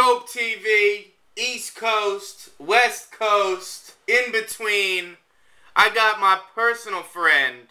Skope TV, East Coast, West Coast, in between. I got my personal friend,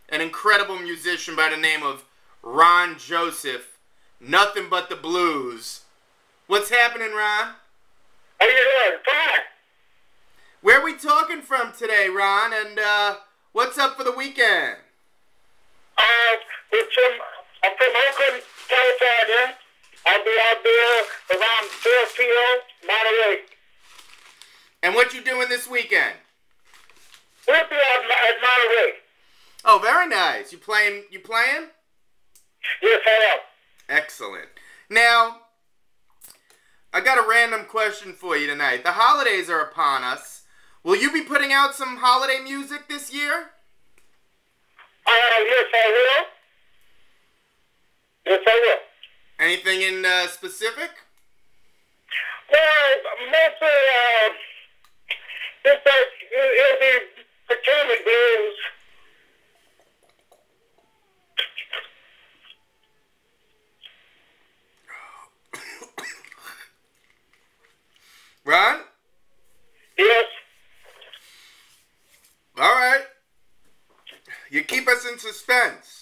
an incredible musician by the name of Ron Joseph, Nothing But the Blues. What's happening, Ron? How you doing? Fine. Where are we talking from today, Ron? And what's up for the weekend? I'm from Oakland, California. I'll be out there around Fairfield, Monterey. And what you doing this weekend? We'll be out at Monterey. Oh, very nice. You playing? Yes, I am. Excellent. Now, I got a random question for you tonight. The holidays are upon us. Will you be putting out some holiday music this year? Yes, I will. Yes, I will. Anything in specific? Well, mostly, it'll be procurement blues. Ron? Yes. All right. You keep us in suspense.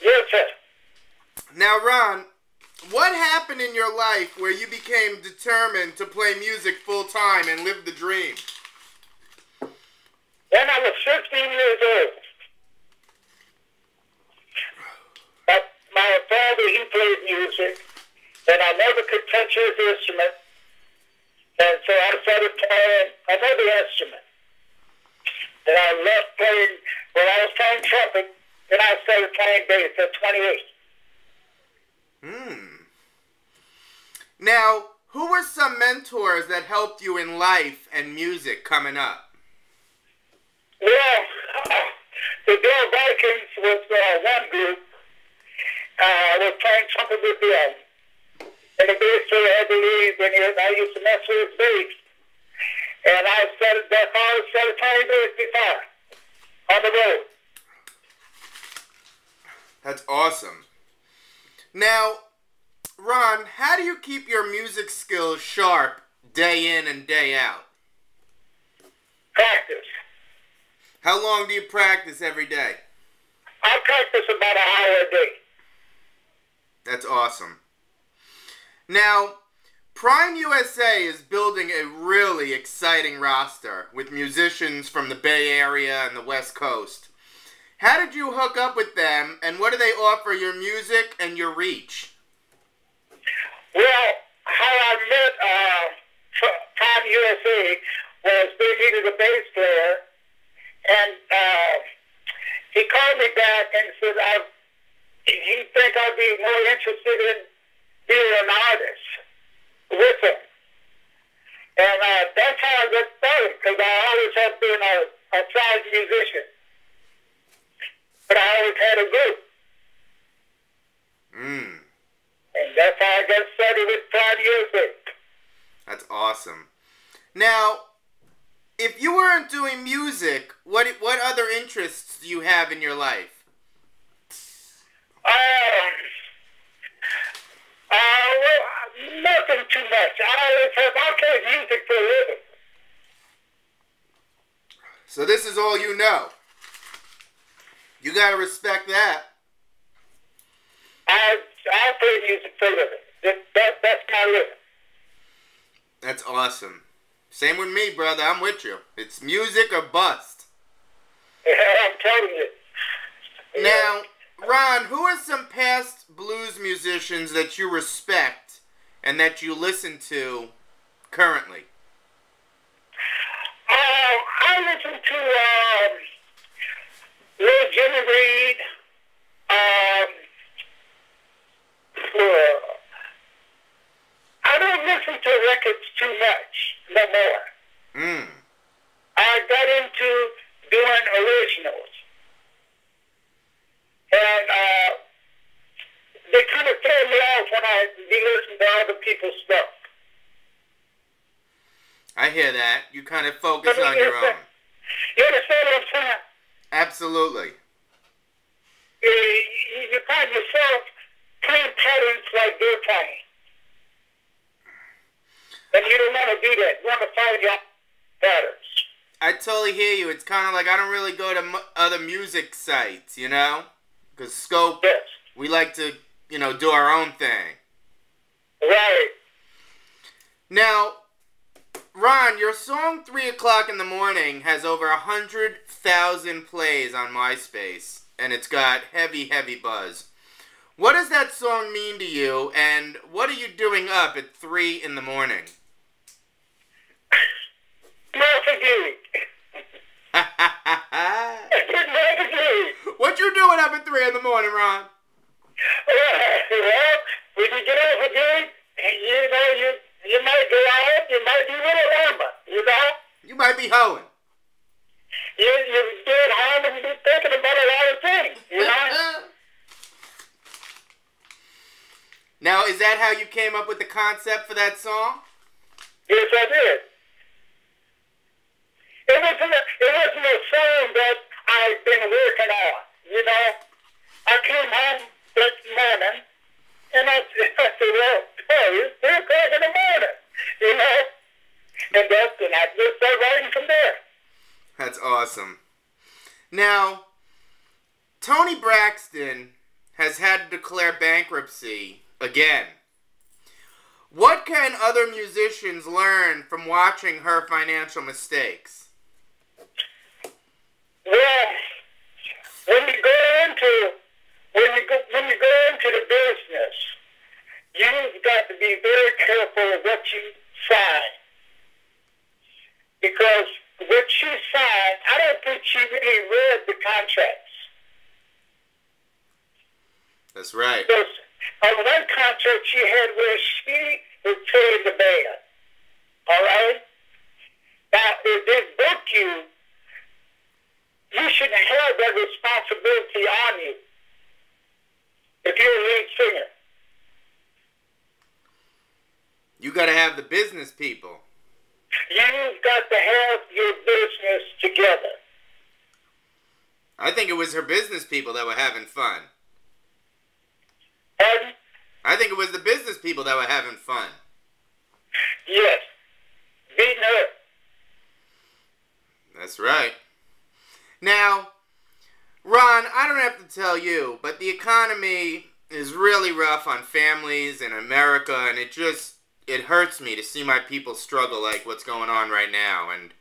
Yes, sir. Now, Ron, what happened in your life where you became determined to play music full-time and live the dream? When I was 15 years old, my father, he played music, and I never could touch his instrument, and so I started playing another instrument. And I left playing, when I was playing trumpet, then I started playing bass at 28. Now, who were some mentors that helped you in life and music coming up? Well, the Bill Vikings was one group. I was playing trumpet with them. And the bass player had to leave, and I used to mess with his bass. And that's how I started playing bass guitar on the road. That's awesome. Now, Ron, how do you keep your music skills sharp day in and day out? Practice. How long do you practice every day? I practice about an hour a day. That's awesome. Now, Prime USA is building a really exciting roster with musicians from the Bay Area and the West Coast. How did you hook up with them, and what do they offer your music and your reach? Well, how I met Prime USA was they needed a bass player, and he called me back and said, he think I'd be more interested in being an artist with him. And that's how I got started, because I always have been a side musician. But I always had a group. And that's how I got started with Prime USA. That's awesome. Now, if you weren't doing music, what other interests do you have in your life? Well, nothing too much. I play music for a living. So this is all you know. You gotta respect that. I play music for a living. That's my living. That's awesome. Same with me, brother. I'm with you. It's music or bust. Yeah, I'm telling you. Now, Ron, who are some past blues musicians that you respect and that you listen to currently? I listen to Lil Jimmy Reed. I don't listen to records too much no more. I got into doing originals. And they kind of throw me off when I be listening to other people's stuff. I hear that. You kind of focus on your own. You understand what I'm saying? Absolutely. You find yourself playing patterns like they're playing. And you don't want to do that. You want to find your patterns. I totally hear you. It's kind of like I don't really go to other music sites, you know? Because Skope, Yes. we like to, you know, do our own thing. Right. Now, Ron, your song 3 o'clock in the morning has over 100,000 plays on MySpace, and it's got heavy, heavy buzz. What does that song mean to you, and what are you doing up at 3 in the morning? Morphine. What you doing up at 3 in the morning, Ron? Well, when you get off a gig, you know, you might go out, you might be with a lumber, you know? You might be hoeing. You get home and be thinking about a lot of things, you know? Now, is that how you came up with the concept for that song? Yes, I did. It wasn't a song that I've been working on, you know? I came home that morning, and I said, well, it's 3 o'clock in the morning, you know? And I just started writing from there. That's awesome. Now, Toni Braxton has had to declare bankruptcy again. What can other musicians learn from watching her financial mistakes? Well, when you go into the business, you've got to be very careful of what you sign, because what she signed, I don't think she really read the contracts. That's right. Because on one contract she had where she was paying the band, all right? Now, if they book you, you shouldn't have that responsibility on you if you're a lead singer. You got to have the business people. You've got to have your business together. I think it was her business people that were having fun. Pardon? I think it was the business people that were having fun. Yes. Beating her. That's right. Now, Ron, I don't have to tell you, but the economy is really rough on families in America, and it hurts me to see my people struggle like what's going on right now. And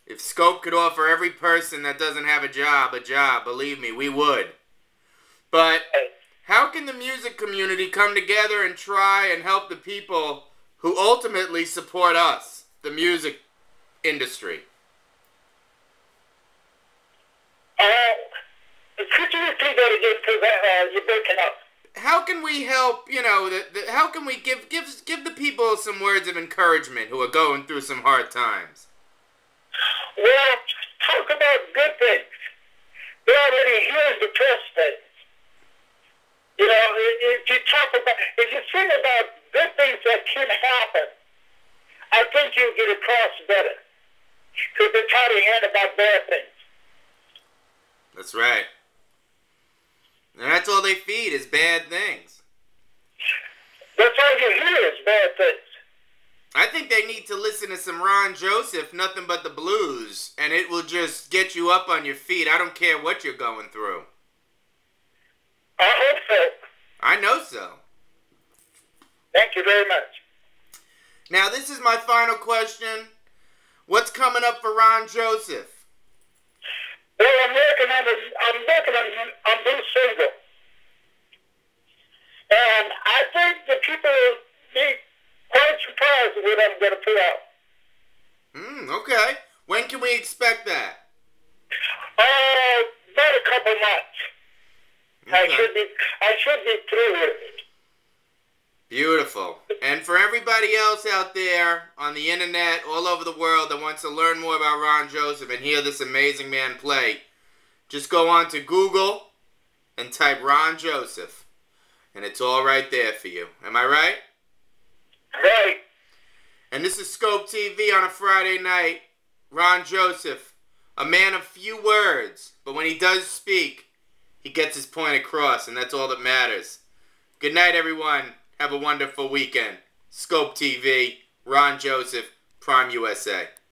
if Skope could offer every person that doesn't have a job, believe me, we would. But how can the music community come together and try and help the people who ultimately support us, the music industry? Could you repeat that again, because you're breaking up? How can we help, you know, how can we give the people some words of encouragement who are going through some hard times? Well, talk about good things. They're already hearing the press things. You know, if you think about good things that can happen, I think you'll get across better. Because they're tired of hearing about bad things. That's right. And that's all they feed is bad things. That's all you hear is bad things. I think they need to listen to some Ron Joseph, Nothing But the Blues, and it will just get you up on your feet. I don't care what you're going through. I hope so. I know so. Thank you very much. Now, this is my final question. What's coming up for Ron Joseph? Well, I'm working on a new single. And I think the people will be quite surprised with what I'm going to put out. Okay. When can we expect that? About a couple months. Okay. I should be through with it. Beautiful. And for everybody else out there on the internet, all over the world that wants to learn more about Ron Joseph and hear this amazing man play, just go on to Google and type Ron Joseph. And it's all right there for you. Am I right? Right. And this is Skope TV on a Friday night. Ron Joseph, a man of few words, but when he does speak, he gets his point across, and that's all that matters. Good night, everyone. Have a wonderful weekend. Skope TV, Ron Joseph, Prime USA.